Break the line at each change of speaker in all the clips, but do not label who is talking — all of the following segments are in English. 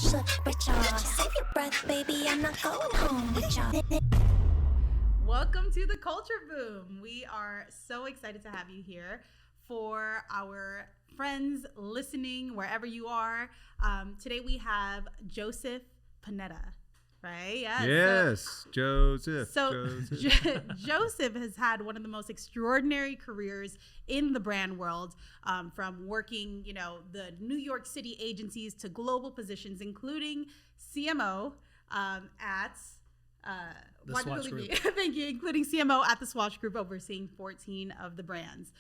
shook with y'all. Save your breath, baby, I'm not going home with y'all.
Welcome to the Culture Boom. We are so excited to have you here. For our friends listening, wherever you are, today we have Joseph Panetta, right?
Yes, Joseph.
Joseph has had one of the most extraordinary careers in the brand world, from working, the New York City agencies to global positions, including CMO at
the Swatch Group.
Thank you, including CMO at the Swatch Group, overseeing 14 of the brands.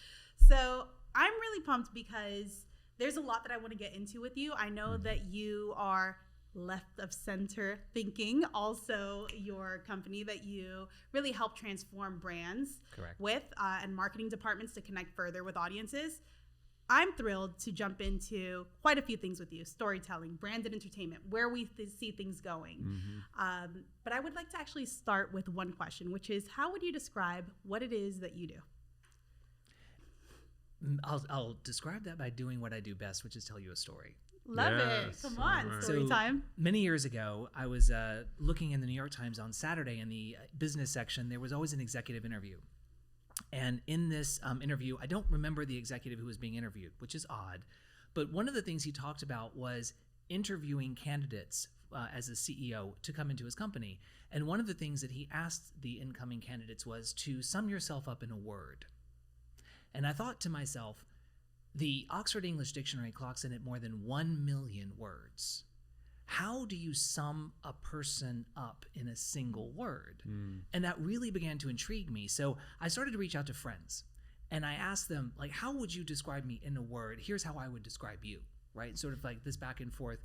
So I'm really pumped because there's a lot that I want to get into with you. I know that you are left of center thinking, also your company that you really help transform brands with and marketing departments to connect further with audiences. I'm thrilled to jump into quite a few things with you: storytelling, branded entertainment, where we see things going. But I would like to actually start with one question, which is, how would you describe what it is that you do?
I'll describe that by doing what I do best, which is tell you a story.
Love it. Come on,
right.
story time.
Many years ago, I was looking in the New York Times on Saturday in the business section. There was always an executive interview. And in this interview, I don't remember the executive who was being interviewed, which is odd. But one of the things he talked about was interviewing candidates as a CEO to come into his company. And one of the things that he asked the incoming candidates was to sum yourself up in a word. And I thought to myself, the Oxford English Dictionary clocks in at more than 1 million words. How do you sum a person up in a single word? And that really began to intrigue me. So I started to reach out to friends and I asked them, like, how would you describe me in a word? Here's how I would describe you, right? Sort of like this back and forth.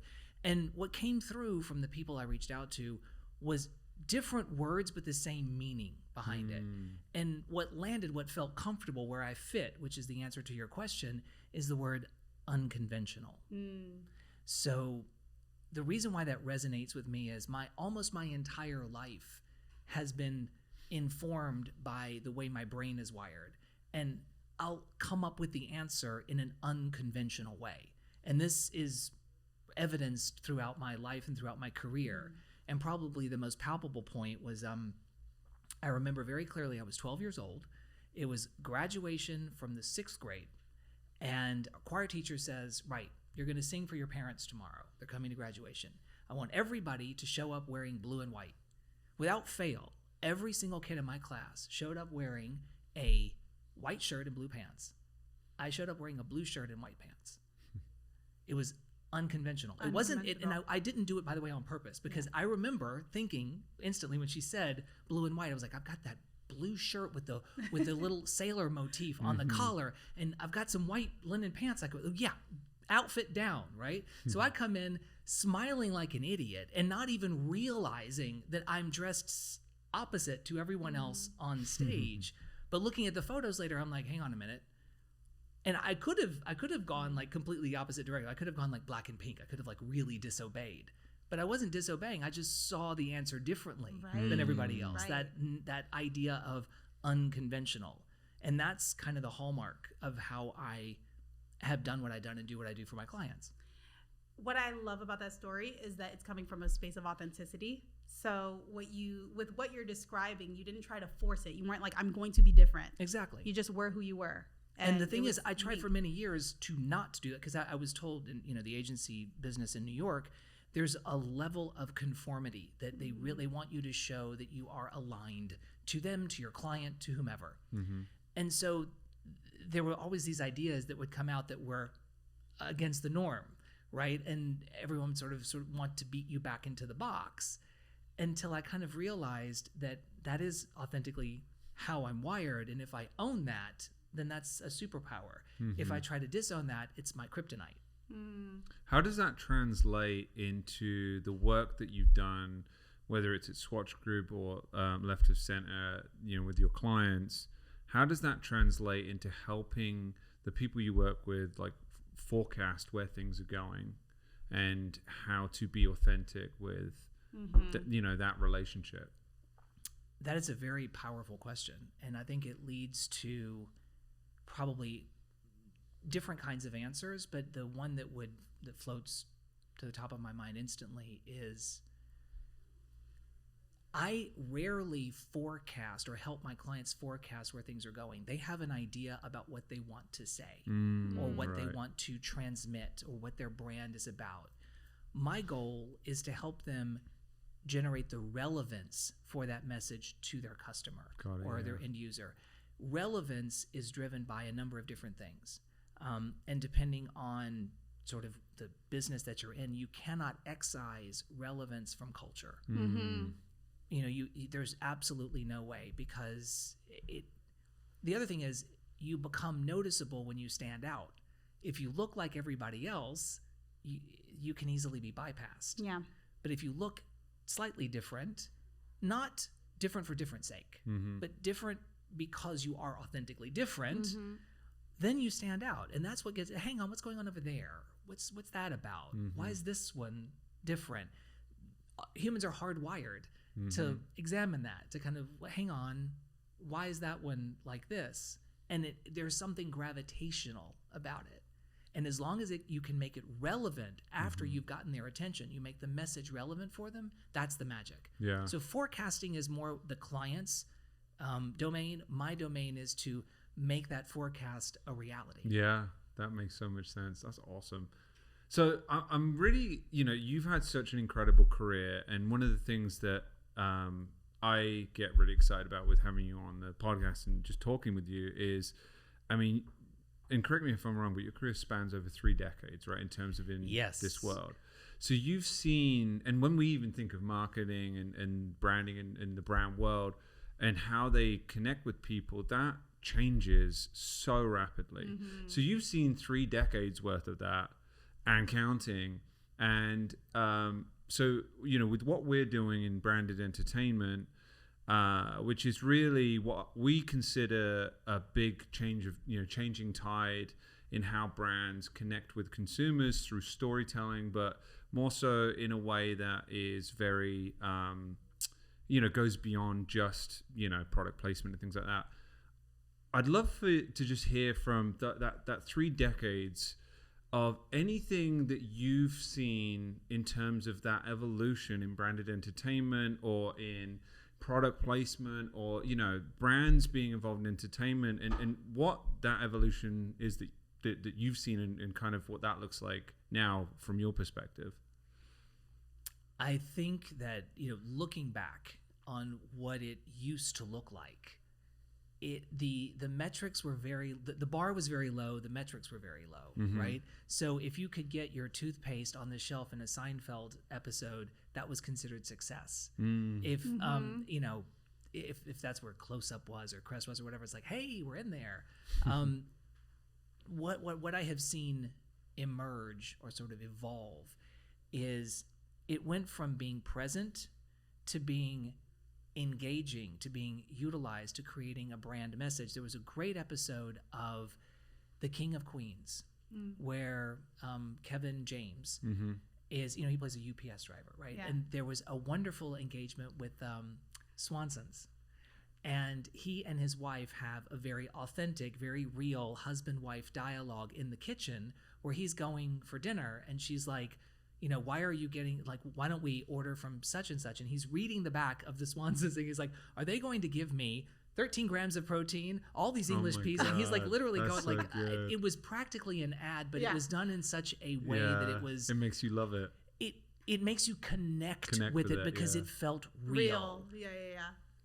And what came through from the people I reached out to was different words, but the same meaning behind it. And what landed, what felt comfortable, where I fit, which is the answer to your question, is the word unconventional. So the reason why that resonates with me is almost my entire life has been informed by the way my brain is wired. And I'll come up with the answer in an unconventional way. And this is evidenced throughout my life and throughout my career. And probably the most palpable point was, I remember very clearly I was 12 years old. It was graduation from the 6th grade. And a choir teacher says, right, you're going to sing for your parents tomorrow. They're coming to graduation. I want everybody to show up wearing blue and white. Without fail, every single kid in my class showed up wearing a white shirt and blue pants. I showed up wearing a blue shirt and white pants. It was unconventional. It wasn't it, and I didn't do it, by the way, on purpose, because I remember thinking instantly when she said blue and white, I was like, I've got that blue shirt with the little sailor motif on the collar, and I've got some white linen pants. I go, yeah, outfit down, right? So I come in smiling like an idiot and not even realizing that I'm dressed opposite to everyone else on stage. But looking at the photos later, I'm like, hang on a minute. And I could have gone like completely opposite direction. I could have gone like black and pink. I could have like really disobeyed. But I wasn't disobeying. I just saw the answer differently than everybody else. That idea of unconventional. And that's kind of the hallmark of how I have done what I've done and do what I do for my clients.
What I love about that story is that it's coming from a space of authenticity. So with what you're describing, you didn't try to force it. You weren't like, I'm going to be different.
Exactly.
You just were who you were.
And the thing is, I tried for many years to not do that, because I was told in the agency business in New York, there's a level of conformity that they really want you to show that you are aligned to them, to your client, to whomever. And so there were always these ideas that would come out that were against the norm, right? And everyone sort of want to beat you back into the box, until I kind of realized that that is authentically how I'm wired. And if I own that, then that's a superpower. If I try to disown that, it's my kryptonite.
How does that translate into the work that you've done, whether it's at Swatch Group or left of center, with your clients? How does that translate into helping the people you work with, like, forecast where things are going and how to be authentic with, that relationship?
That is a very powerful question. And I think it leads to probably different kinds of answers, but the one that floats to the top of my mind instantly is I rarely forecast or help my clients forecast where things are going. They have an idea about what they want to say or what they want to transmit or what their brand is about. My goal is to help them generate the relevance for that message to their customer or their end user. Relevance is driven by a number of different things. And depending on sort of the business that you're in, you cannot excise relevance from culture. You know, there's absolutely no way, because the other thing is you become noticeable when you stand out. If you look like everybody else, you can easily be bypassed.
Yeah.
But if you look slightly different, not different for different sake, but different because you are authentically different, then you stand out. And that's what gets, hang on, what's going on over there? What's that about? Why is this one different? Humans are hardwired to examine that, to kind of, hang on, why is that one like this? And there's something gravitational about it. And as long as you can make it relevant after you've gotten their attention, you make the message relevant for them, that's the magic.
Yeah.
So forecasting is more the client's domain. My domain is to make that forecast a reality.
Yeah, that makes so much sense. That's awesome. So I'm really, you know, you've had such an incredible career, and one of the things that I get really excited about with having you on the podcast and just talking with you is, I mean, and correct me if I'm wrong, but your career spans over 3 decades, right, in terms of in this world. So you've seen, and when we even think of marketing and branding and the brand world and how they connect with people, that changes so rapidly. So you've seen 3 decades worth of that and counting. And so, you know, with what we're doing in branded entertainment, which is really what we consider a big change of, you know, changing tide in how brands connect with consumers through storytelling, but more so in a way that is very, you know, goes beyond just, you know, product placement and things like that. I'd love to just hear from that 3 decades of anything that you've seen in terms of that evolution in branded entertainment or in product placement, or, you know, brands being involved in entertainment, and what that evolution is that you've seen, and kind of what that looks like now from your perspective.
I think that, you know, looking back on what it used to look like, the metrics were the bar was very low, the metrics were very low, right? So if you could get your toothpaste on the shelf in a Seinfeld episode, that was considered success. If you know, if that's where Close Up was or Crest was or whatever, it's like, hey, we're in there. What I have seen emerge or sort of evolve is it went from being present to being engaging, to being utilized, to creating a brand message. There was a great episode of The King of Queens where Kevin James is, you know, he plays a UPS driver, right?
Yeah.
And there was a wonderful engagement with Swanson's. And he and his wife have a very authentic, very real husband-wife dialogue in the kitchen where he's going for dinner and she's like, you know, why are you getting, like, why don't we order from such and such? And he's reading the back of the Swanson's thing. He's like, are they going to give me 13 grams of protein, all these English peas? And he's like literally
That's
going,
so
like,
good.
it was practically an ad, but it was done in such a way that it was,
it makes you love it.
it makes you connect with it because it felt real.
Yeah.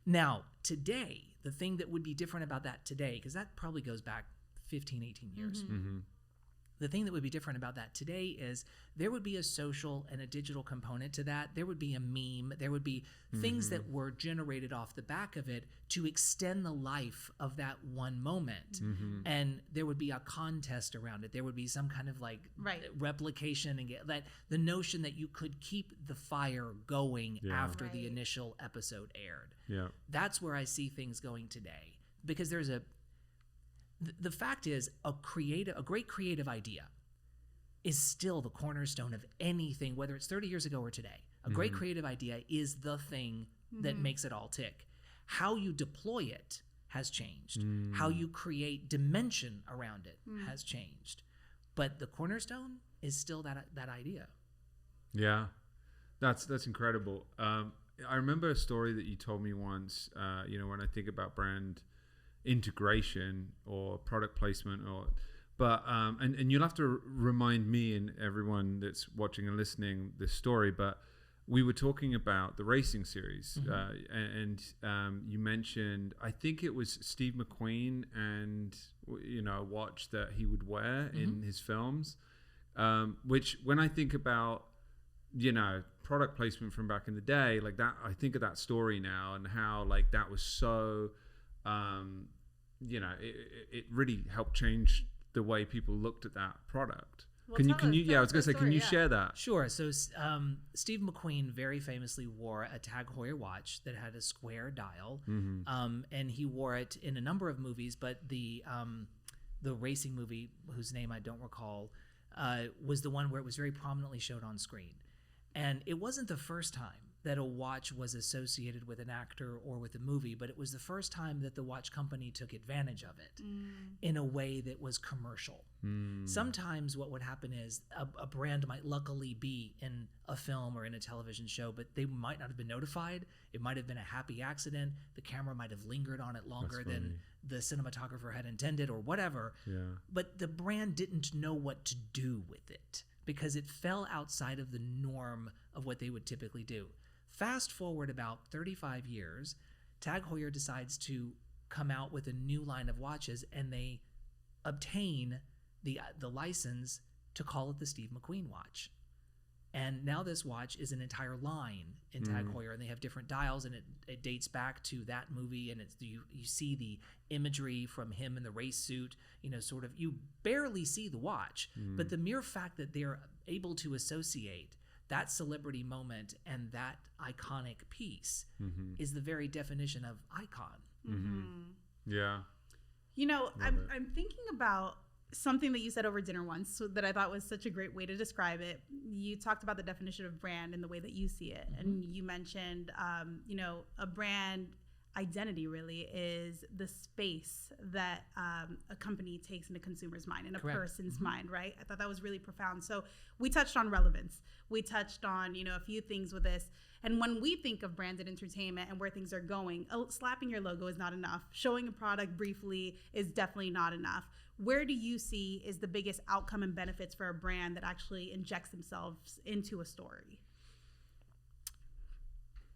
Now, today, the thing that would be different about that today, because that probably goes back 15, 18 years. The thing that would be different about that today is there would be a social and a digital component to that. There would be a meme. There would be things that were generated off the back of it to extend the life of that one moment. And there would be a contest around it. There would be some kind of like replication, and that the notion that you could keep the fire going after the initial episode aired.
Yeah.
That's where I see things going today, because there's the fact is, a great creative idea is still the cornerstone of anything, whether it's 30 years ago or today. A great creative idea is the thing that makes it all tick. How you deploy it has changed. How you create dimension around it has changed. But the cornerstone is still that idea.
Yeah, that's incredible. I remember a story that you told me once. When I think about brand integration or product placement, and you'll have to remind me and everyone that's watching and listening this story. But we were talking about the racing series, and you mentioned, I think it was Steve McQueen, and a watch that he would wear in his films. Which, when I think about product placement from back in the day, like that, I think of that story now and how like that was so it really helped change the way people looked at that product.
Well,
can
tell
you
us
I was
the
gonna say, can
story,
you
yeah.
share that?
Sure. So Steve McQueen very famously wore a Tag Heuer watch that had a square dial, and he wore it in a number of movies. But the racing movie, whose name I don't recall, was the one where it was very prominently showed on screen. And it wasn't the first time that a watch was associated with an actor or with a movie, but it was the first time that the watch company took advantage of it in a way that was commercial. Sometimes what would happen is a brand might luckily be in a film or in a television show, but they might not have been notified. It might have been a happy accident. The camera might have lingered on it longer than the cinematographer had intended or whatever.
Yeah.
But the brand didn't know what to do with it because it fell outside of the norm of what they would typically do. Fast forward about 35 years, Tag Heuer decides to come out with a new line of watches, and they obtain the license to call it the Steve McQueen watch. And now this watch is an entire line in Tag Heuer, and they have different dials, and it dates back to that movie, and you see the imagery from him in the race suit, you barely see the watch, but the mere fact that they're able to associate that celebrity moment and that iconic piece is the very definition of icon.
Yeah.
I'm thinking about something that you said over dinner once that I thought was such a great way to describe it. You talked about the definition of brand and the way that you see it. And you mentioned, a brand identity really is the space that a company takes in a consumer's mind, in a
Correct.
person's mind, right? I thought that was really profound. So we touched on relevance. We touched on, a few things with this. And when we think of branded entertainment and where things are going, slapping your logo is not enough. Showing a product briefly is definitely not enough. Where do you see is the biggest outcome and benefits for a brand that actually injects themselves into a story?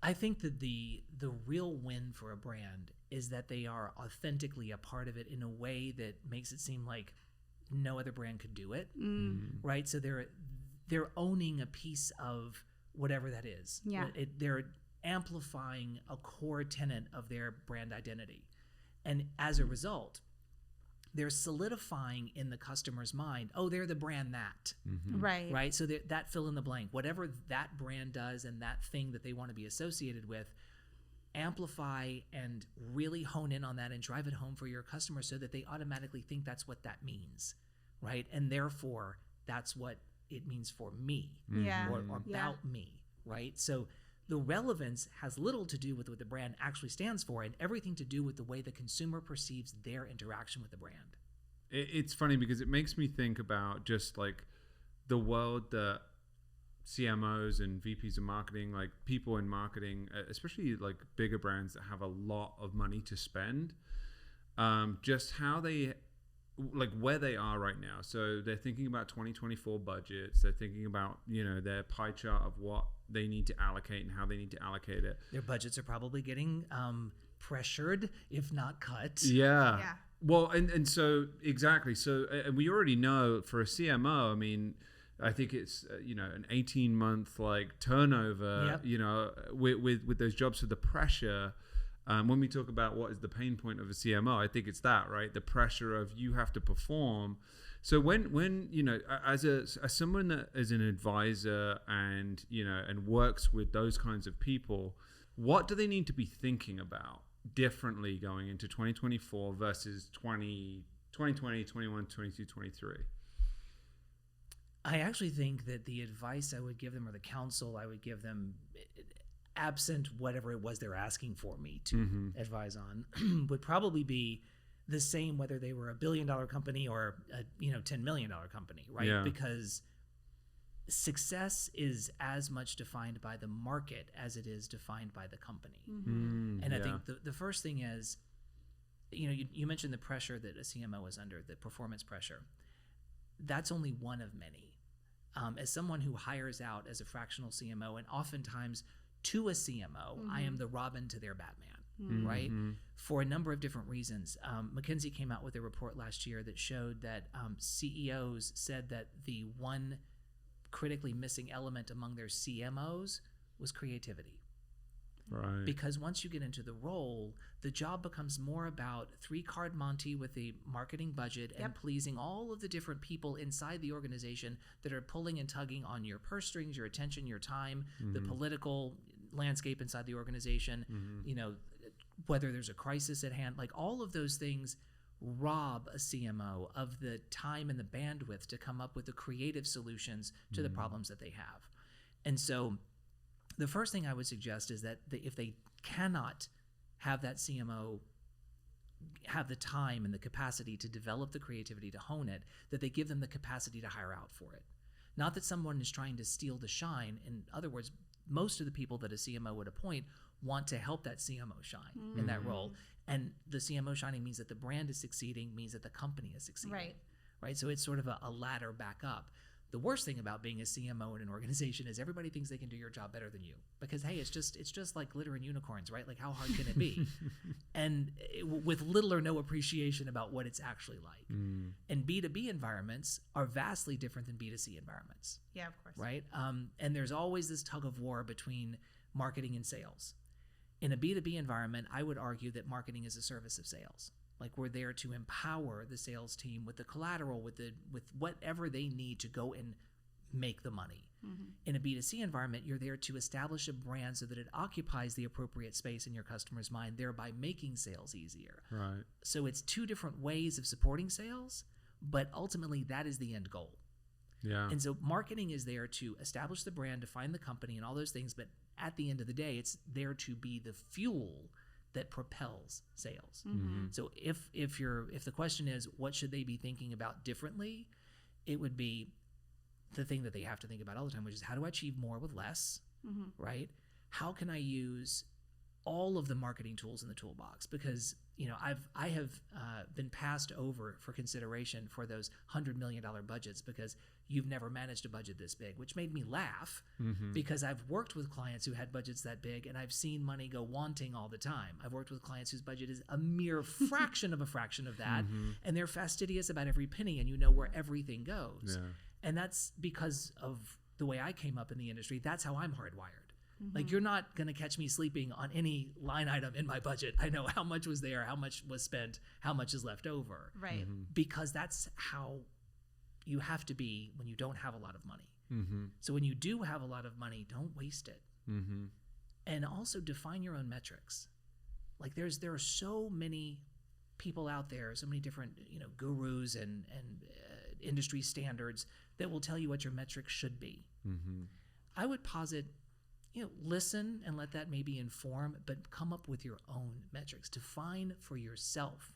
I think that the real win for a brand is that they are authentically a part of it in a way that makes it seem like no other brand could do it, right? So they're owning a piece of whatever that is.
Yeah.
They're amplifying a core tenet of their brand identity. And as a result, they're solidifying in the customer's mind, oh, they're the brand that.
Right.
Right? So that fill in the blank, whatever that brand does and that thing that they want to be associated with, amplify and really hone in on that and drive it home for your customer so that they automatically think that's what that means, right? And therefore, that's what it means for me
Yeah.
or about me, right? So the relevance has little to do with what the brand actually stands for and everything to do with the way the consumer perceives their interaction with the brand.
It's funny because it makes me think about just like the world that CMOs and VPs of marketing, like people in marketing, especially like bigger brands that have a lot of money to spend, just how they, like where they are right now. So they're thinking about 2024 budgets. They're thinking about, their pie chart of what they need to allocate and how they need to allocate it.
Their budgets are probably getting pressured, if not cut.
Yeah.
Yeah.
Well, and so exactly. So and we already know for a CMO, I mean, I think it's an 18-month like turnover.
Yep.
With those jobs, so the pressure. When we talk about what is the pain point of a CMO, I think it's that, right? The pressure of you have to perform. So when as someone that is an advisor and and works with those kinds of people, what do they need to be thinking about differently going into 2024 versus 2020, 21, 22, 23?
I actually think that the advice I would give them or the counsel I would give them, absent whatever it was they're asking for me to advise on, would probably be the same whether they were $1 billion company or a $10 million company, right?
Yeah.
Because success is as much defined by the market as it is defined by the company. And I think the first thing is, you mentioned the pressure that a CMO is under, the performance pressure. That's only one of many. As someone who hires out as a fractional CMO, and oftentimes to a CMO, I am the Robin to their Batman, right? For a number of different reasons. McKinsey came out with a report last year that showed that CEOs said that the one critically missing element among their CMOs was creativity.
Right.
Because once you get into the role, the job becomes more about three-card Monte with a marketing budget and pleasing all of the different people inside the organization that are pulling and tugging on your purse strings, your attention, your time, the political landscape inside the organization, whether there's a crisis at hand, like all of those things rob a CMO of the time and the bandwidth to come up with the creative solutions to the problems that they have. And so the first thing I would suggest is that if they cannot have that CMO have the time and the capacity to develop the creativity to hone it, that they give them the capacity to hire out for it. Not that someone is trying to steal the shine. In other words, most of the people that a CMO would appoint want to help that CMO shine in that role. And the CMO shining means that the brand is succeeding, means that the company is succeeding. Right? So it's sort of a ladder back up. The worst thing about being a CMO in an organization is everybody thinks they can do your job better than you, because hey, it's just like glitter and unicorns, right? Like how hard can it be? And with little or no appreciation about what it's actually like. And B2B environments are vastly different than B2C environments.
Yeah, of course.
Right? And there's always this tug of war between marketing and sales. In a B2B environment, I would argue that marketing is a service of sales. Like we're there to empower the sales team with the collateral, with whatever they need to go and make the money. In a B2C environment, you're there to establish a brand so that it occupies the appropriate space in your customer's mind, thereby making sales easier.
Right.
So it's two different ways of supporting sales, but ultimately that is the end goal.
Yeah.
And so marketing is there to establish the brand, define the company and all those things, but at the end of the day, it's there to be the fuel that propels sales. So if the question is what should they be thinking about differently, it would be the thing that they have to think about all the time, which is how do I achieve more with less, right? How can I use all of the marketing tools in the toolbox? Because I have been passed over for consideration for those $100 million budgets because you've never managed a budget this big, which made me laugh because I've worked with clients who had budgets that big and I've seen money go wanting all the time. I've worked with clients whose budget is a mere fraction of a fraction of that, and they're fastidious about every penny, and you know where everything goes.
Yeah.
And that's because of the way I came up in the industry. That's how I'm hardwired. Like you're not going to catch me sleeping on any line item in my budget. I know how much was there, how much was spent, how much is left over.
Right.
Because that's how you have to be when you don't have a lot of money. So when you do have a lot of money, don't waste it. And also define your own metrics. Like there are so many people out there, so many different gurus and industry standards that will tell you what your metrics should be. I would posit, listen and let that maybe inform, but come up with your own metrics. Define for yourself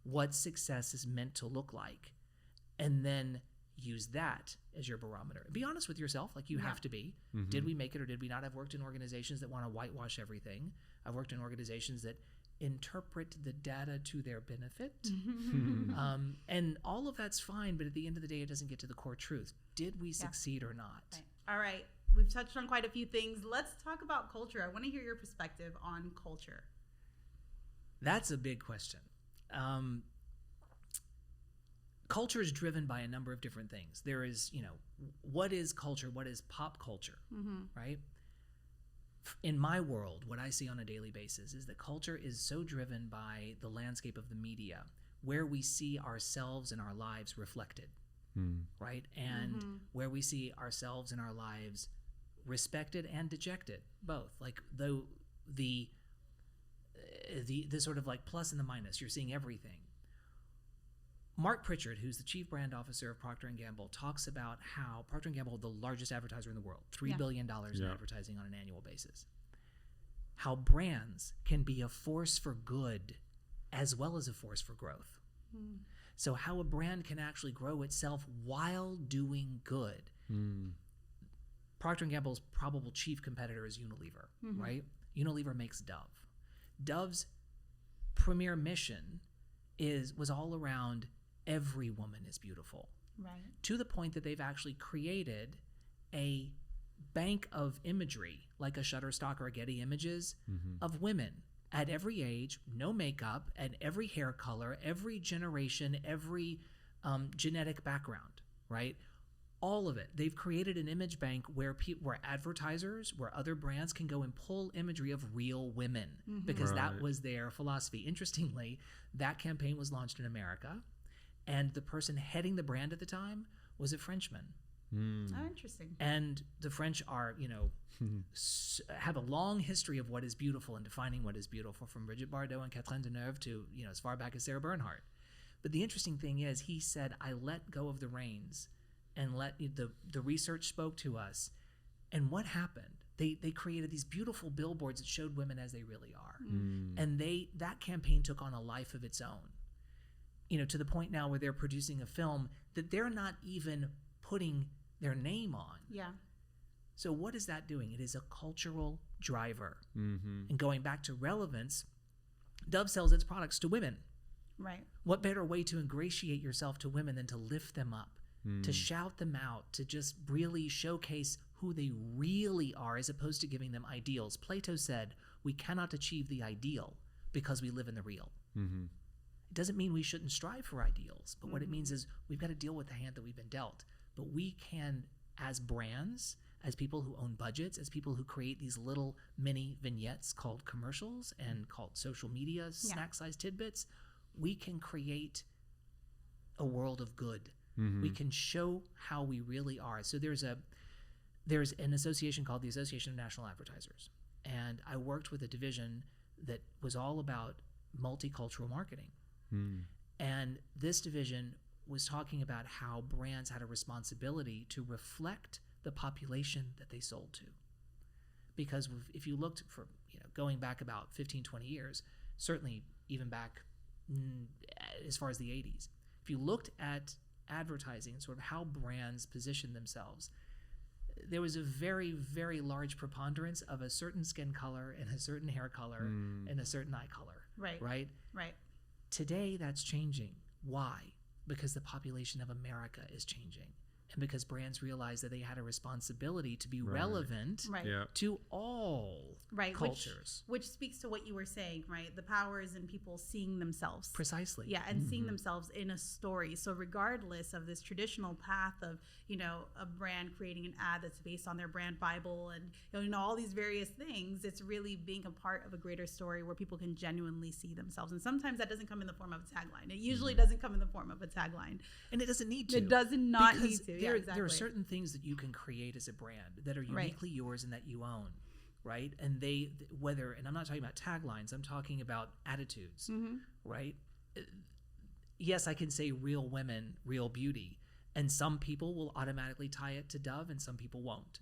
what success is meant to look like, and then use that as your barometer. Be honest with yourself, like you have to be. Did we make it or did we not? I've worked in organizations that want to whitewash everything. I've worked in organizations that interpret the data to their benefit. And all of that's fine, but at the end of the day, it doesn't get to the core truth. Did we succeed or not?
Right. All right. We've touched on quite a few things. Let's talk about culture. I want to hear your perspective on culture.
That's a big question. Culture is driven by a number of different things. There is, what is culture? What is pop culture, right? In my world, what I see on a daily basis is that culture is so driven by the landscape of the media, where we see ourselves and our lives reflected, right? And where we see ourselves and our lives respected and dejected, both. Like the sort of like plus and the minus, you're seeing everything. Mark Pritchard, who's the chief brand officer of Procter & Gamble, talks about how Procter & Gamble, the largest advertiser in the world, $3 billion in advertising on an annual basis, how brands can be a force for good as well as a force for growth. So how a brand can actually grow itself while doing good. Procter & Gamble's probable chief competitor is Unilever, right? Unilever makes Dove. Dove's premier mission was all around every woman is beautiful,
Right.
to the point that they've actually created a bank of imagery, like a Shutterstock or a Getty Images, of women at every age, no makeup, and every hair color, every generation, every genetic background, right? All of it. They've created an image bank where where advertisers, where other brands can go and pull imagery of real women, because that
Right.
was their philosophy. Interestingly, that campaign was launched in America, and the person heading the brand at the time was a Frenchman.
Oh, interesting.
And the French are, have a long history of what is beautiful and defining what is beautiful, from Brigitte Bardot and Catherine Deneuve to, as far back as Sarah Bernhardt. But the interesting thing is, he said, I let go of the reins and let the research spoke to us. And what happened? They created these beautiful billboards that showed women as they really are. And that campaign took on a life of its own. To the point now where they're producing a film that they're not even putting their name on.
Yeah.
So what is that doing? It is a cultural driver.
Mm-hmm.
And going back to relevance, Dove sells its products to women.
Right.
What better way to ingratiate yourself to women than to lift them up, to shout them out, to just really showcase who they really are, as opposed to giving them ideals. Plato said, we cannot achieve the ideal because we live in the real.
Mm-hmm.
It doesn't mean we shouldn't strive for ideals, but what it means is we've got to deal with the hand that we've been dealt. But we can, as brands, as people who own budgets, as people who create these little mini vignettes called commercials and called social media snack-sized tidbits, we can create a world of good. We can show how we really are. So there's an association called the Association of National Advertisers, and I worked with a division that was all about multicultural marketing. And this division was talking about how brands had a responsibility to reflect the population that they sold to. Because if you looked for, going back about 15, 20 years, certainly even back as far as the 80s, if you looked at advertising, sort of how brands position themselves, there was a very, very large preponderance of a certain skin color and a certain hair color and a certain eye color.
Right.
Right?
Right.
Today, that's changing. Why? Because the population of America is changing. And because brands realized that they had a responsibility to be relevant
Right.
Yeah.
to all
Right.
cultures.
Which speaks to what you were saying, right? The power is in people seeing themselves.
Precisely.
Yeah, and seeing themselves in a story. So regardless of this traditional path of, a brand creating an ad that's based on their brand Bible and, all these various things, it's really being a part of a greater story where people can genuinely see themselves. And sometimes that doesn't come in the form of a tagline. It usually doesn't come in the form of a tagline.
And it doesn't need to.
It does not
Because
need to.
There,
Yeah, exactly.
there are certain things that you can create as a brand that are
Right.
uniquely yours and that you own, right? And and I'm not talking about taglines, I'm talking about attitudes, right? Yes, I can say real women, real beauty, and some people will automatically tie it to Dove and some people won't.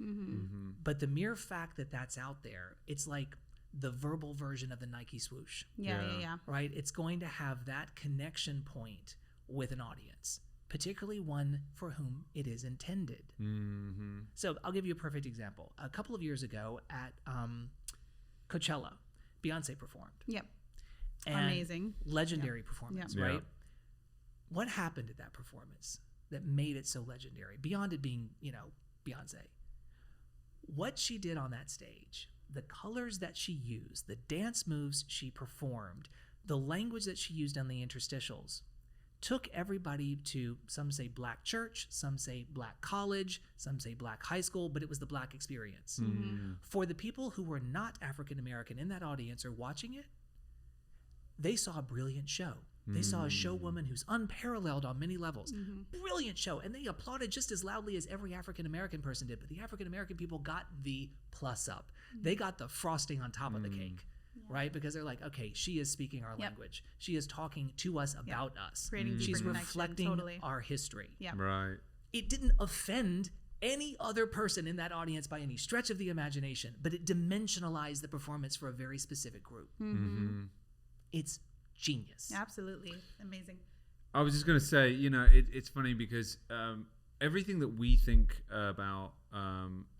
But the mere fact that that's out there, it's like the verbal version of the Nike swoosh,
Yeah.
right? It's going to have that connection point with an audience, particularly one for whom it is intended.
Mm-hmm.
So I'll give you a perfect example. A couple of years ago at Coachella, Beyonce performed.
Yep.
And
Amazing.
Legendary performance,
Yeah.
right?
Yeah.
What happened at that performance that made it so legendary, beyond it being, Beyonce? What she did on that stage, the colors that she used, the dance moves she performed, the language that she used on the interstitials, took everybody to, some say black church, some say black college, some say black high school, but it was the black experience. For the people who were not African American in that audience or watching it, they saw a brilliant show. They saw a showwoman who's unparalleled on many levels. Brilliant show. And they applauded just as loudly as every African American person did. But the African American people got the plus up. They got the frosting on top of the cake. Right? Because they're like, okay, she is speaking our language. She is talking to us about us.
Creating deeper
She's
connection,
reflecting
totally.
our history.
Yeah.
Right.
It didn't offend any other person in that audience by any stretch of the imagination, but it dimensionalized the performance for a very specific group. It's genius.
Absolutely. Amazing.
I was just going to say, it's funny because everything that we think about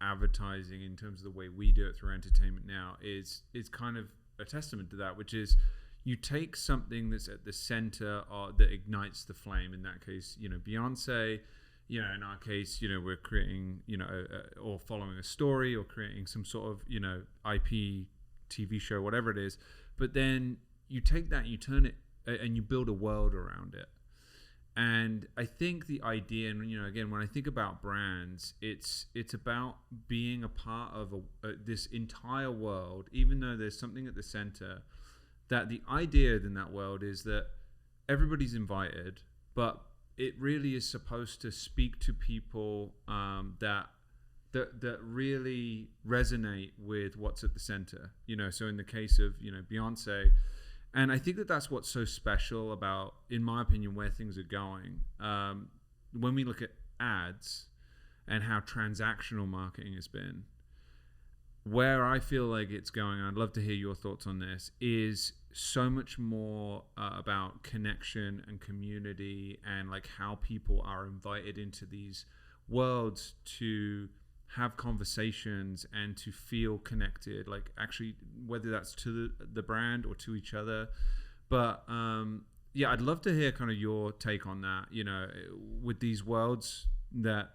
advertising in terms of the way we do it through entertainment now is kind of a testament to that, which is you take something that's at the center that ignites the flame. In that case, Beyonce. In our case, we're creating, or following a story or creating some sort of, IP TV show, whatever it is. But then you take that, and you turn it, and you build a world around it. And I think the idea, and again, when I think about brands, it's about being a part of this entire world, even though there's something at the center. That the idea in that world is that everybody's invited, but it really is supposed to speak to people that really resonate with what's at the center. So in the case of Beyonce, and I think that's what's so special about, in my opinion, where things are going. When we look at ads and how transactional marketing has been, where I feel like it's going, I'd love to hear your thoughts on this, is so much more about connection and community, and like how people are invited into these worlds to have conversations and to feel connected, like actually whether that's to the brand or to each other. But I'd love to hear kind of your take on that, with these worlds that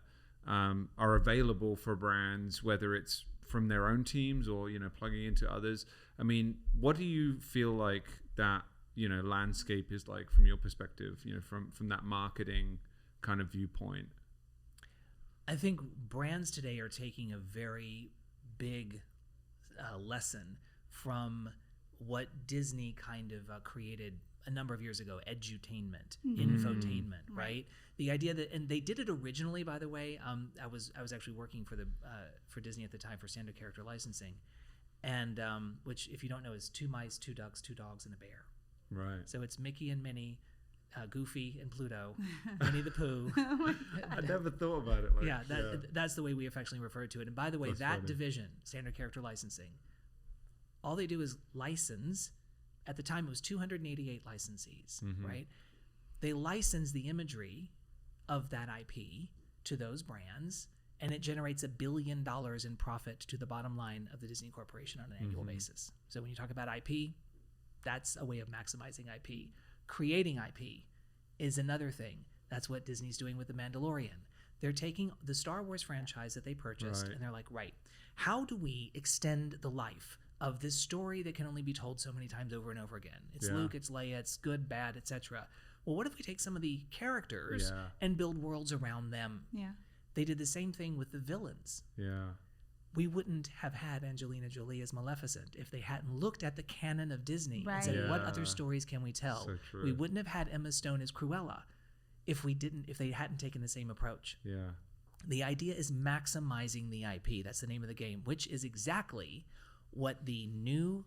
are available for brands, whether it's from their own teams or plugging into others. I mean, what do you feel like that landscape is like from your perspective, from that marketing kind of viewpoint?
I think brands today are taking a very big lesson from what Disney kind of created a number of years ago, edutainment, infotainment, right? The idea that, and they did it originally, by the way. I was actually working for Disney at the time for standard character licensing, and which, if you don't know, is 2 mice, 2 ducks, 2 dogs, and a bear.
Right.
So it's Mickey and Minnie, Goofy and Pluto, Winnie the Pooh.
I never thought about it.
That's the way we affectionately refer to it. And by the way,
That's
that
funny.
division, standard character licensing, all they do is license. At the time, it was 288 licensees, right? They license the imagery of that IP to those brands, and it generates $1 billion in profit to the bottom line of the Disney Corporation on an annual basis. So when you talk about IP, that's a way of maximizing IP. Creating IP is another thing. That's what Disney's doing with The Mandalorian. They're taking the Star Wars franchise that they purchased, and they're like, right, how do we extend the life of this story that can only be told so many times over and over again? It's Luke, it's Leia, it's good, bad, etc. Well, what if we take some of the characters and build worlds around them?
Yeah.
They did the same thing with the villains.
Yeah.
We wouldn't have had Angelina Jolie as Maleficent if they hadn't looked at the canon of Disney and
Right.
said, what
Yeah.
other stories can we tell?
So true.
We wouldn't have had Emma Stone as Cruella if they hadn't taken the same approach.
Yeah.
The idea is maximizing the IP. That's the name of the game, which is exactly what the new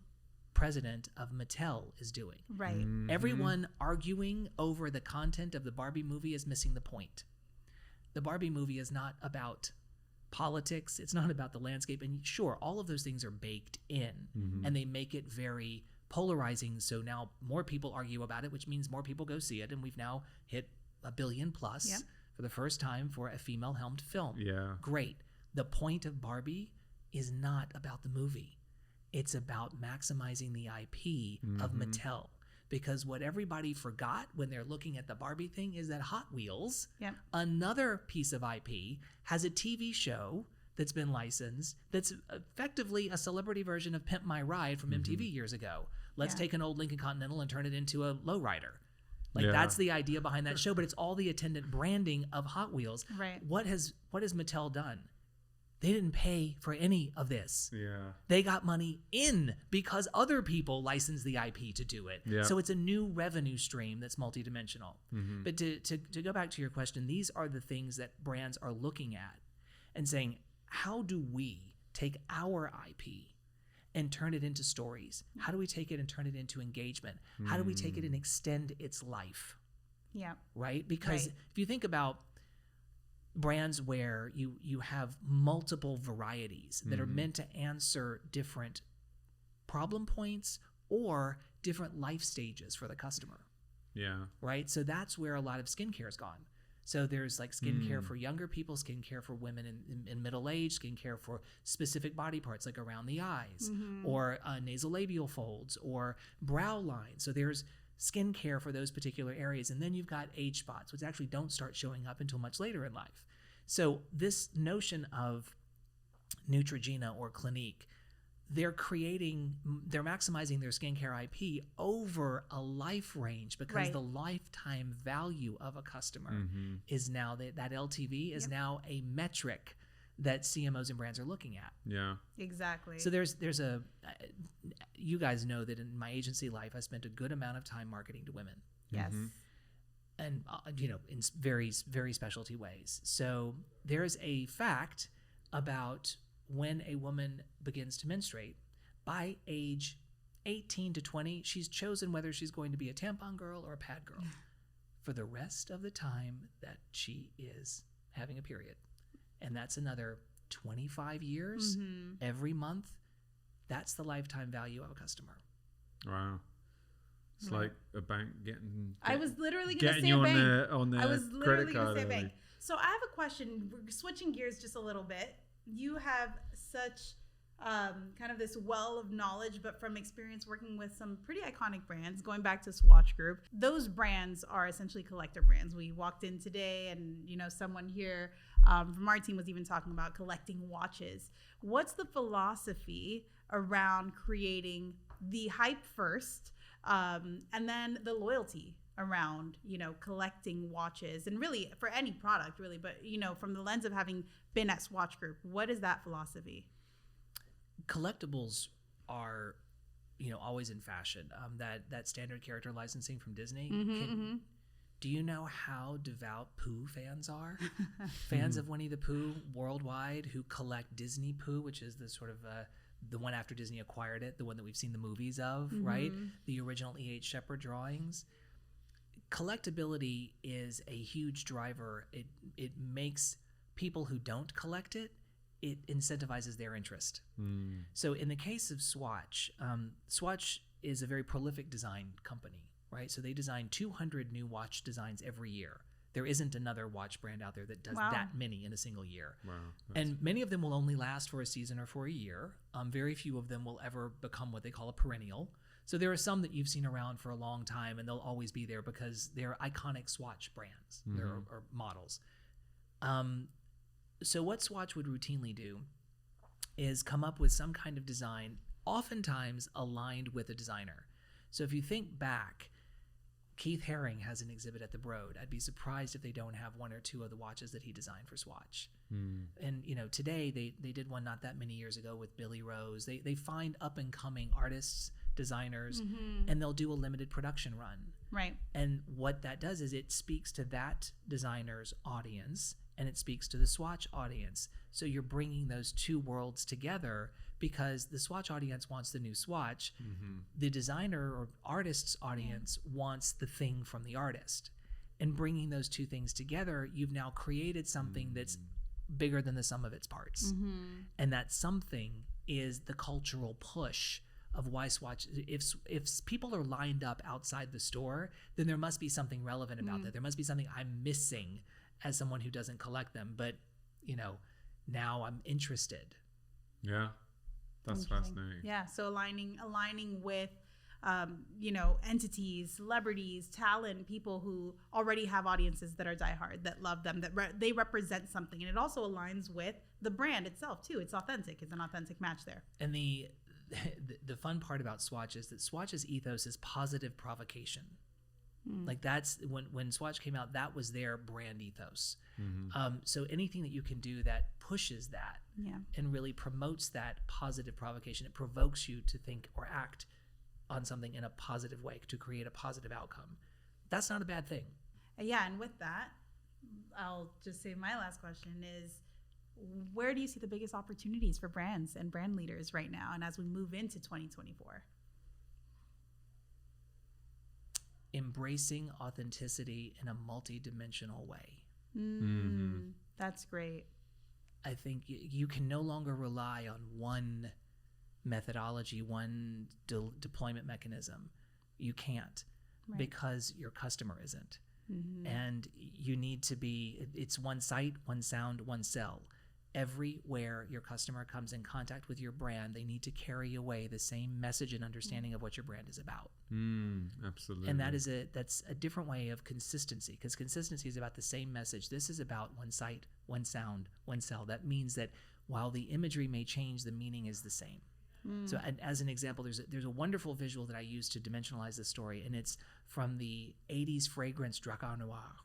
president of Mattel is doing.
Right.
Everyone arguing over the content of the Barbie movie is missing the point. The Barbie movie is not about politics. It's not about the landscape. And sure, all of those things are baked in, and they make it very polarizing. So now more people argue about it, which means more people go see it. And we've now hit 1 billion plus for the first time for a female helmed film.
Yeah.
Great. The point of Barbie is not about the movie. It's about maximizing the IP of Mattel. Because what everybody forgot when they're looking at the Barbie thing is that Hot Wheels, another piece of IP, has a TV show that's been licensed that's effectively a celebrity version of Pimp My Ride from MTV years ago. Let's take an old Lincoln Continental and turn it into a lowrider. That's the idea behind that show, but it's all the attendant branding of Hot Wheels.
Right.
What has Mattel done? They didn't pay for any of this.
Yeah.
They got money in because other people licensed the IP to do it.
Yeah.
So it's a new revenue stream that's multidimensional. But to go back to your question, these are the things that brands are looking at and saying, how do we take our IP and turn it into stories? How do we take it and turn it into engagement? How do we take it and extend its life?
Yeah.
Right? Because
Right.
if you think about brands where you have multiple varieties that are meant to answer different problem points or different life stages for the customer,
Yeah.
right? So that's where a lot of skincare has gone. So there's like skincare for younger people, skincare for women in middle age, skincare for specific body parts like around the eyes, or nasolabial folds, or brow lines. So there's skincare for those particular areas. And then you've got age spots, which actually don't start showing up until much later in life. So this notion of Neutrogena or Clinique, they're maximizing their skincare IP over a life range, because
Right.
the lifetime value of a customer is now that LTV is now a metric that CMOs and brands are looking at.
Yeah.
Exactly.
So there's you guys know that in my agency life, I spent a good amount of time marketing to women,
yes.
and in very, very specialty ways. So there's a fact about when a woman begins to menstruate. By age 18 to 20, she's chosen whether she's going to be a tampon girl or a pad girl for the rest of the time that she is having a period. And that's another 25 years every month. That's the lifetime value of a customer.
Wow. It's like a bank getting.
I was literally going to
getting
say
you
a bank.
on the
I was
credit
literally going
card.
to say
early.
bank. So I have a question. We're switching gears just a little bit. You have such kind of this well of knowledge, but from experience working with some pretty iconic brands, going back to Swatch Group. Those brands are essentially collector brands. We walked in today and, someone here from our team was even talking about collecting watches. What's the philosophy around creating the hype first, and then the loyalty around, collecting watches, and really for any product really, but, from the lens of having been at Swatch Group, what is that philosophy?
Collectibles are, always in fashion. That standard character licensing from Disney. Do you know how devout Pooh fans are? Fans of Winnie the Pooh worldwide who collect Disney Pooh, which is the sort of the one after Disney acquired it, the one that we've seen the movies of, right? The original E.H. Shepard drawings. Collectability is a huge driver. It makes people who don't collect it incentivizes their interest. So in the case of Swatch, Swatch is a very prolific design company, right? So they design 200 new watch designs every year. There isn't another watch brand out there that does that many in a single year.
Wow.
And many of them will only last for a season or for a year. Very few of them will ever become what they call a perennial. So there are some that you've seen around for a long time, and they'll always be there because they're iconic Swatch brands or models. So what Swatch would routinely do is come up with some kind of design, oftentimes aligned with a designer. So if you think back, Keith Haring has an exhibit at the Broad. I'd be surprised if they don't have one or two of the watches that he designed for Swatch. And today they did one not that many years ago with Billy Rose. They find up and coming artists, designers, and they'll do a limited production run.
Right.
And what that does is it speaks to that designer's audience, and it speaks to the Swatch audience. So you're bringing those two worlds together because the Swatch audience wants the new Swatch. The designer or artist's audience wants the thing from the artist. And bringing those two things together, you've now created something that's bigger than the sum of its parts. And that something is the cultural push of why Swatch. If people are lined up outside the store, then there must be something relevant about that. There must be something I'm missing as someone who doesn't collect them, but now I'm interested.
Yeah, that's fascinating.
Yeah, so aligning with entities, celebrities, talent, people who already have audiences that are diehard, that love them, that they represent something, and it also aligns with the brand itself too. It's authentic. It's an authentic match there.
And the fun part about Swatch is that Swatch's ethos is positive provocation. Like that's when Swatch came out, that was their brand ethos. So anything that you can do that pushes that and really promotes that positive provocation, it provokes you to think or act on something in a positive way to create a positive outcome. That's not a bad thing.
Yeah, and with that, I'll just say my last question is, where do you see the biggest opportunities for brands and brand leaders right now, and as we move into 2024?
Embracing authenticity in a multi-dimensional way.
That's great.
I think you can no longer rely on one methodology, one deployment mechanism. You can't, because your customer isn't. And you need to be, it's one sight, one sound, one sell. Everywhere your customer comes in contact with your brand, they need to carry away the same message and understanding of what your brand is about.
Absolutely.
And that's a different way of consistency, because consistency is about the same message. This is about one sight, one sound, one sell. That means that while the imagery may change, the meaning is the same. So as an example, there's a wonderful visual that I use to dimensionalize this story, and it's from the 80s fragrance Drakkar Noir.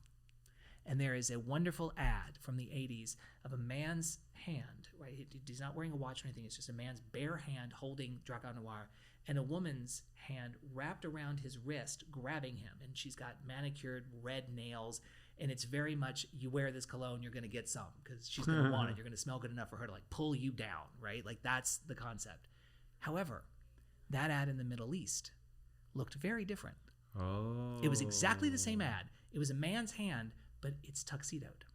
And there is a wonderful ad from the 80s of a man's hand, right? He's not wearing a watch or anything. It's just a man's bare hand holding Drakkar Noir, and a woman's hand wrapped around his wrist, grabbing him. And she's got manicured red nails. And it's very much, you wear this cologne, you're going to get some, because she's going to want it. You're going to smell good enough for her to like pull you down, right? Like that's the concept. However, that ad in the Middle East looked very different.
Oh.
It was exactly the same ad. It was a man's hand, but it's tuxedoed.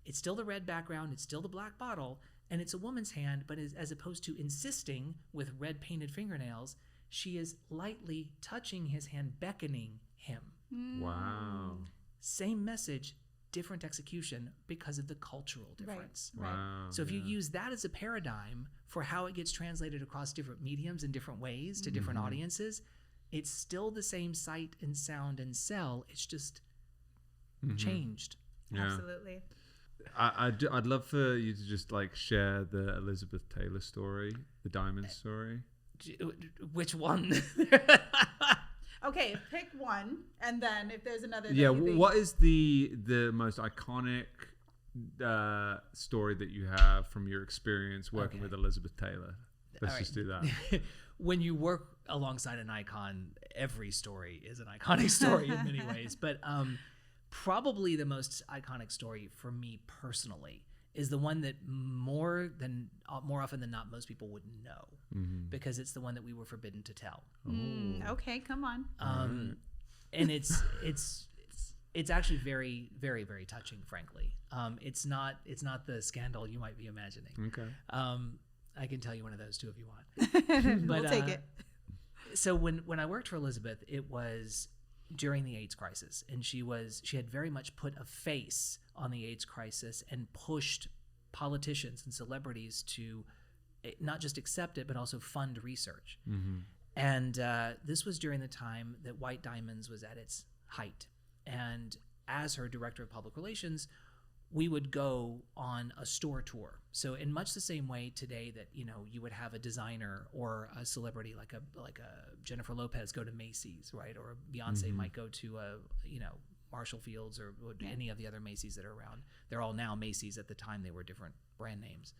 It's still the red background, it's still the black bottle, and it's a woman's hand, but as opposed to insisting with red painted fingernails, she is lightly touching his hand, beckoning him.
Wow.
Same message, different execution because of the cultural difference.
Wow.
So if you use that as a paradigm for how it gets translated across different mediums in different ways to different audiences, it's still the same sight and sound and sell. It's just changed.
Yeah.
Absolutely.
I'd love for you to just like share the Elizabeth Taylor story, the diamond story.
Which one?
Okay, pick one, and then if there's another.
Yeah,
that you think-
what is the most iconic story that you have from your experience working with Elizabeth Taylor? Let's
All
just
right.
do that.
When you work alongside an icon, every story is an iconic story in many ways. But probably the most iconic story for me personally is the one that more often than not most people wouldn't know, because it's the one that we were forbidden to tell.
Okay, come on.
And it's actually very, very, very touching, frankly. It's not the scandal you might be imagining.
Okay.
I can tell you one of those too if you want.
We'll take it.
So when I worked for Elizabeth, it was during the AIDS crisis, and she had very much put a face on the AIDS crisis and pushed politicians and celebrities to not just accept it but also fund research. And this was during the time that White Diamonds was at its height. And as her director of public relations, we would go on a store tour. So in much the same way today that, you know, you would have a designer or a celebrity like a Jennifer Lopez go to Macy's, right? Or Beyonce might go to Marshall Fields or any of the other Macy's that are around. They're all now Macy's. At the time they were different brand names.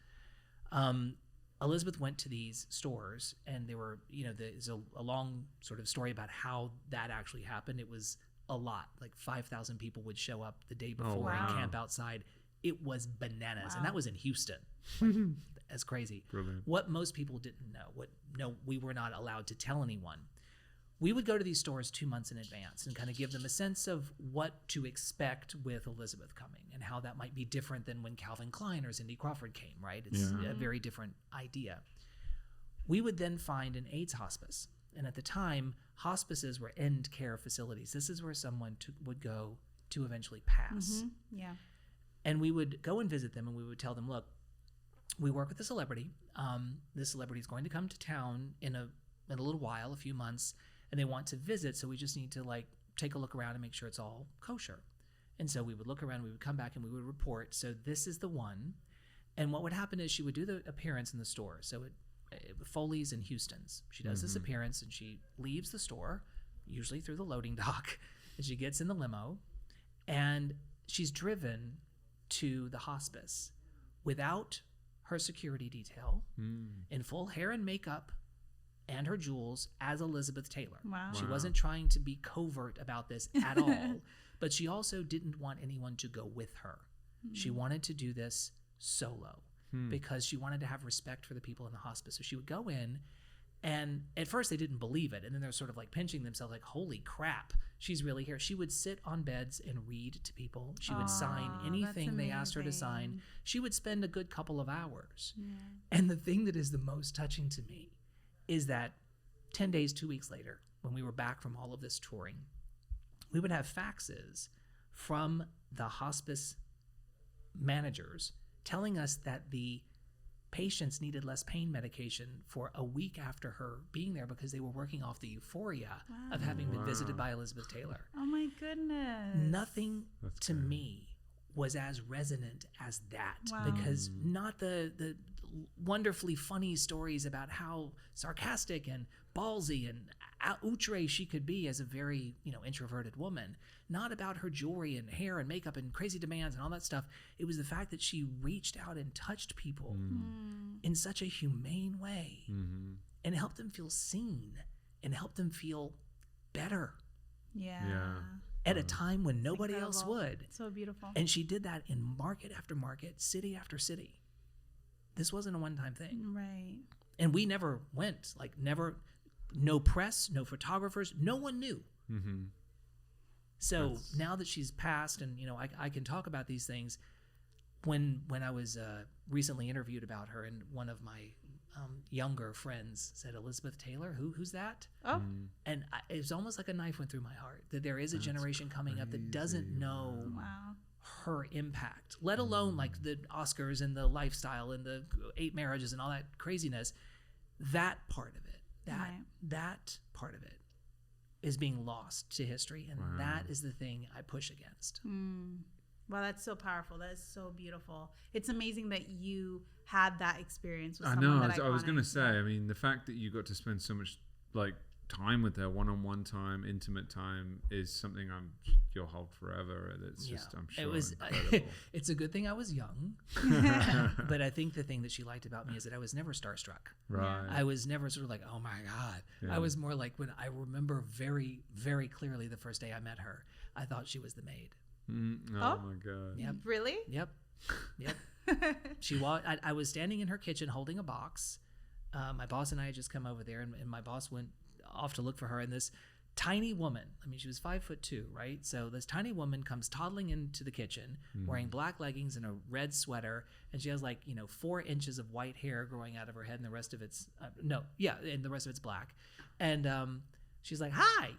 Elizabeth went to these stores, and there were, there's a long sort of story about how that actually happened. It was a lot, like 5,000 people would show up the day before and camp outside. It was bananas. And that was in Houston. That's crazy.
Brilliant.
What most people didn't know, we were not allowed to tell anyone. We would go to these stores 2 months in advance and kind of give them a sense of what to expect with Elizabeth coming and how that might be different than when Calvin Klein or Cindy Crawford came, right? It's a very different idea. We would then find an AIDS hospice. And at the time, hospices were end care facilities. This is where someone would go to eventually pass.
Yeah.
And we would go and visit them, and we would tell them, look, we work with a celebrity. This celebrity is going to come to town in a little while, a few months, and they want to visit, so we just need to take a look around and make sure it's all kosher. And so we would look around, we would come back, and we would report, so this is the one. And what would happen is she would do the appearance in the store. So Foley's and Houston's. She does this appearance, and she leaves the store, usually through the loading dock, and she gets in the limo, and she's driven to the hospice without her security detail, in full hair and makeup, and her jewels as Elizabeth Taylor.
Wow.
She wasn't trying to be covert about this at all, but she also didn't want anyone to go with her. She wanted to do this solo because she wanted to have respect for the people in the hospice. So she would go in, and at first they didn't believe it, and then they're sort of like pinching themselves like, holy crap, she's really here. She would sit on beds and read to people. She would sign anything they asked her to sign. She would spend a good couple of hours. And the thing that is the most touching to me is that 10 days, 2 weeks later, when we were back from all of this touring, we would have faxes from the hospice managers telling us that the patients needed less pain medication for a week after her being there because they were working off the euphoria of having been visited by Elizabeth Taylor.
Oh my goodness.
Nothing
That's
to
great.
me was as resonant as that,
Wow.
because not the wonderfully funny stories about how sarcastic and ballsy and outre she could be as a very introverted woman, not about her jewelry and hair and makeup and crazy demands and all that stuff. It was the fact that she reached out and touched people in such a humane way and helped them feel seen and helped them feel better
Yeah.
Yeah.
at a time when nobody else
Incredible.
would.
So beautiful.
And she did that in market after market, city after city. This wasn't a one-time thing.
Right.
And we never went, never, no press, no photographers, no one knew.
Mm-hmm.
So
That's-
now that she's passed and, I can talk about these things, when I was recently interviewed about her and one of my younger friends said, Elizabeth Taylor, who's that?
Oh.
And it was almost like a knife went through my heart that there is a generation coming up that doesn't
crazy,
know
Wow.
her impact, let alone like the Oscars and the lifestyle and the 8 marriages and all that craziness. That part of it,
Right.
that part of it is being lost to history. And
Wow.
that is the thing I push against.
Wow, that's so powerful. That is so beautiful. It's amazing that you had that experience with
I
someone
know.
that
I was going to
iconic.
say. I mean, the fact that you got to spend so much time with her, one-on-one time, intimate time, is something you'll hold forever. It's just, I'm sure,
it was.
incredible.
It's a good thing I was young, but I think the thing that she liked about me is that I was never starstruck.
Right.
I was never sort of like, oh my God.
Yeah.
I was more like, when I remember very, very clearly the first day I met her, I thought she was the maid.
Oh my god.
Yep.
Really?
Yep. She I was standing in her kitchen holding a box. My boss and I had just come over there, and my boss went off to look for her. And this tiny woman, I mean, she was 5'2", right? So this tiny woman comes toddling into the kitchen wearing black leggings and a red sweater, and she has 4 inches of white hair growing out of her head, and the rest of it's and the rest of it's black. And she's like, "Hi."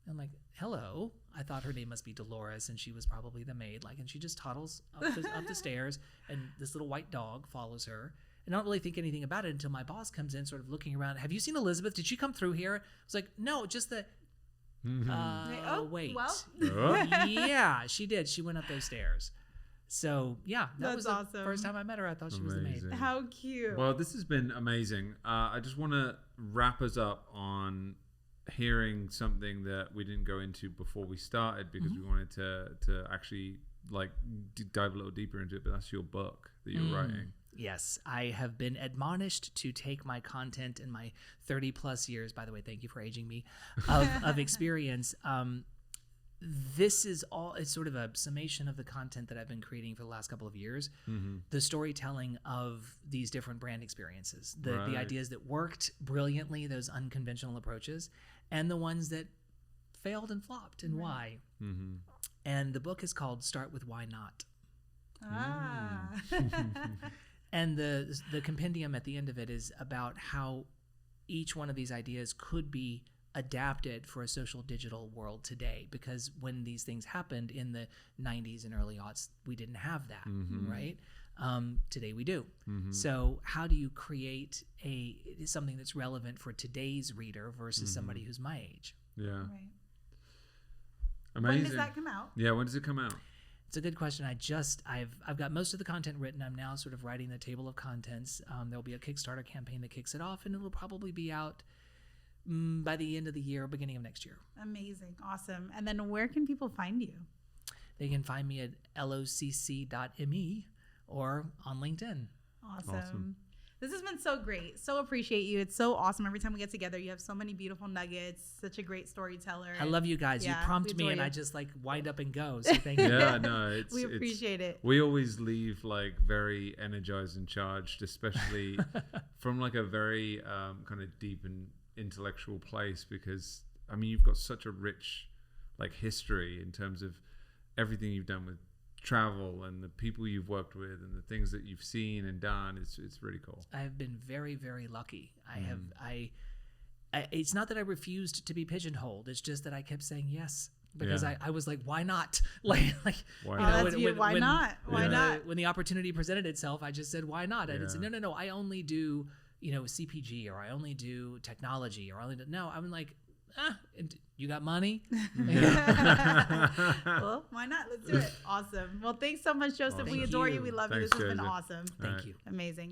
I'm like, "Hello." I thought her name must be Dolores, and she was probably the maid. And she just toddles up the stairs, and this little white dog follows her. And I don't really think anything about it until my boss comes in, sort of looking around. "Have you seen Elizabeth? Did she come through here?" I was like, "No, just the."
Oh,
Wait.
well.
Oh.
Yeah, she did. She went up those stairs. So yeah, that
That's
was the
awesome.
first time I met her. I thought she was the maid.
Amazing.
How cute.
Well, this has been amazing. I just want to wrap us up on hearing something that we didn't go into before we started because we wanted to actually dive a little deeper into it. But that's your book that you're writing.
Yes, I have been admonished to take my content in my 30 plus years, by the way, thank you for aging me, of experience. This is all, it's sort of a summation of the content that I've been creating for the last couple of years. The storytelling of these different brand experiences, the
Right.
ideas that worked brilliantly, those unconventional approaches, and the ones that failed and flopped and why.
Mm-hmm.
And the book is called Start With Why Not.
Ah.
And the compendium at the end of it is about how each one of these ideas could be adapted for a social digital world today, because when these things happened in the 90s and early aughts, we didn't have that, right? Today we do. So how do you create something that's relevant for today's reader versus somebody who's my age?
Yeah.
Right.
Amazing.
When does that come out?
Yeah. When does it come out?
It's a good question. I've got most of the content written. I'm now sort of writing the table of contents. There'll be a Kickstarter campaign that kicks it off, and it'll probably be out by the end of the year, beginning of next year.
Amazing. Awesome. And then where can people find you?
They can find me at locc.me or on LinkedIn.
Awesome. This has been so great. So appreciate you. It's so awesome. Every time we get together, you have so many beautiful nuggets. Such a great storyteller.
I love you guys.
Yeah,
You prompt
we
me
adore
and
you.
I just wind up and go. So thank you.
Yeah. No. It's
We appreciate it.
We always leave very energized and charged, especially from a very kind of deep and intellectual place, because I mean you've got such a rich history in terms of everything you've done with travel and the people you've worked with and the things that you've seen and done. It's really cool.
I have been very, very lucky. I it's not that I refused to be pigeonholed. It's just that I kept saying yes. because
Yeah.
I was like, why not? Like
Why
Oh,
not?
that's you. Why not? Why not?
When the opportunity presented itself, I just said, why not? I didn't say,
Yeah.
no, I only do, CPG, or I only do technology, or I only do, no, I'm like, and you got money?
Well, why not? Let's do it. Awesome. Well, thanks so much, Joseph.
Awesome.
We
Thank
adore
you.
you. We love you.
Thanks,
This has been
Joseph.
awesome.
Thank
Right.
you.
Amazing.